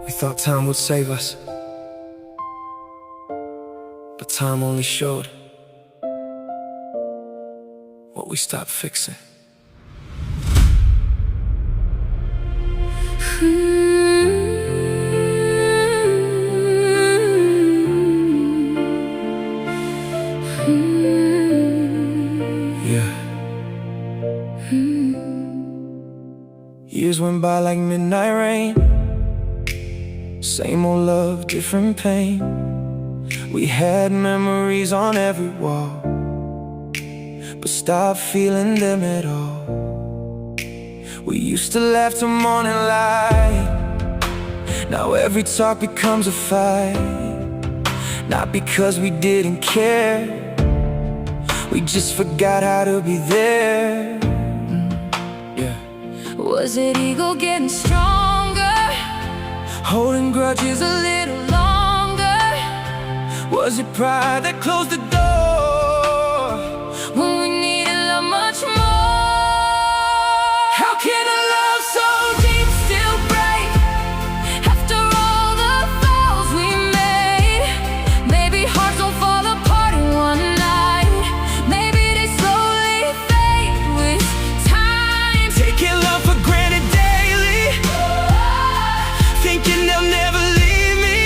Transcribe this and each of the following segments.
We thought time would save us, but time only showed what we stopped fixing. Yeah. Years went by like midnight rain. Same old love, different pain. We had memories on every wall, but stopped feeling them at all. We used to laugh till morning light. Now every talk becomes a fight. Not because we didn't care, we just forgot how to be there. Yeah. Was it ego getting stronger? Holding grudges a little longer? Was it pride that closed the door when we needed love much more? How can a love so deep Still break after all the vows we made? Maybe hearts don't fall apart in one night. Maybe they slowly fade with time. taking love for granted daily, thinking they'll never leave me?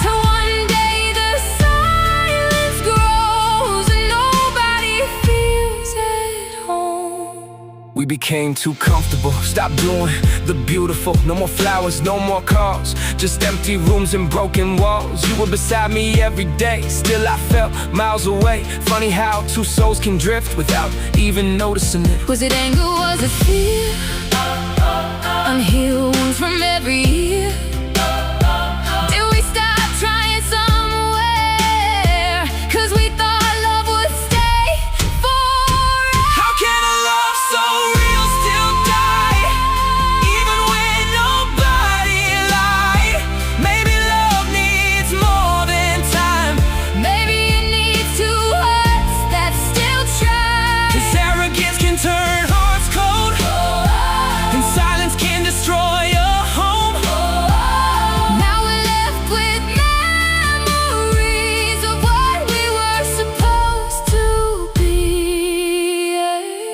Till one day the silence grows and nobody feels at home. We became too comfortable, stopped doing the beautiful. No more flowers, no more calls, just empty rooms and broken walls. You were beside me every day, still I felt miles away. Funny how two souls can drift without even noticing it. Was it anger, was it fear? Unhealed wounds from every year. Did we stop trying somewhere? 'Cause we thought love would stay forever. How can a love so real still die, even when nobody lied? Maybe love needs more than time. Maybe it needs two hearts that still try. 'Cause arrogance can turn hearts cold, and silence can destroy a home. Now we're left with memories of what we were supposed to be.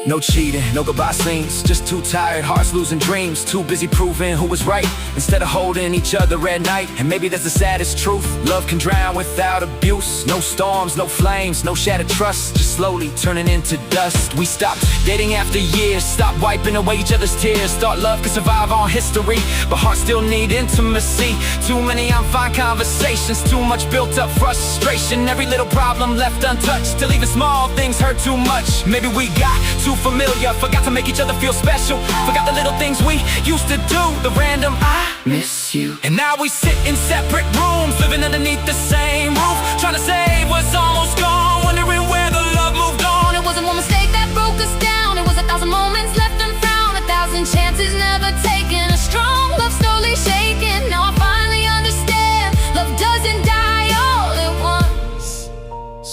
No cheating, no goodbye scenes, just two tired hearts losing dreams. Too busy proving who was right instead of holding each other at night. And maybe that's the saddest truth. Love can drown without abuse. No storms, no flames, no shattered trust, just slowly turning into dust. We stopped dating after years, stopped wiping away each other's tears. Thought love could survive on history, but hearts still need intimacy. Too many unfine conversations, too much built up frustration. Every little problem left untouched, till even small things hurt too much. Maybe we got too familiar, forgot to make each other feel special. Forgot the little things we used to do, the random I miss you. And now we sit in separate rooms, living underneath the same roof, trying to save what's almost gone, wondering where the love moved on. It wasn't one mistake that broke us down. It was 1,000 moments left unfound, 1,000 chances never taken, a strong love slowly shaken. Now I finally understand, love doesn't die all at once.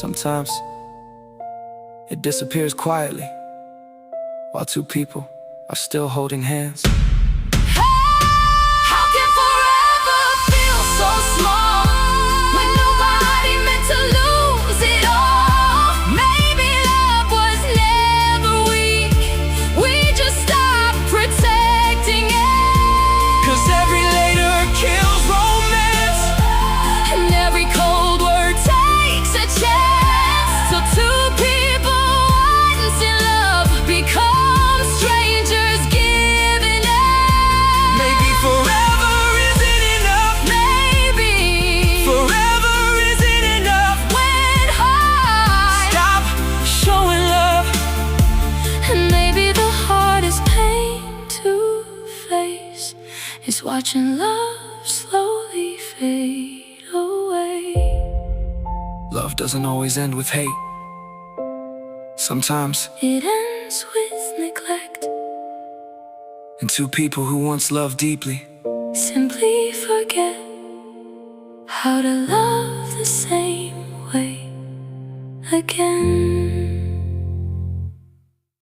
Sometimes it disappears quietly, while two people are still holding hands. How can forever feel so small when nobody meant to lose it all? Maybe love was never weak, we just stopped protecting it. 'Cause every later kills romance, And every cold word takes a chance. So two people once in love become strangers giving up. maybe forever isn't enough. Maybe Forever isn't enough. when hearts Stop showing love. And maybe the hardest pain to face is watching love slowly fade away. Love doesn't always end with hate. Sometimes, It ends with neglect, and two people who once loved deeply simply forget how to love the same way again.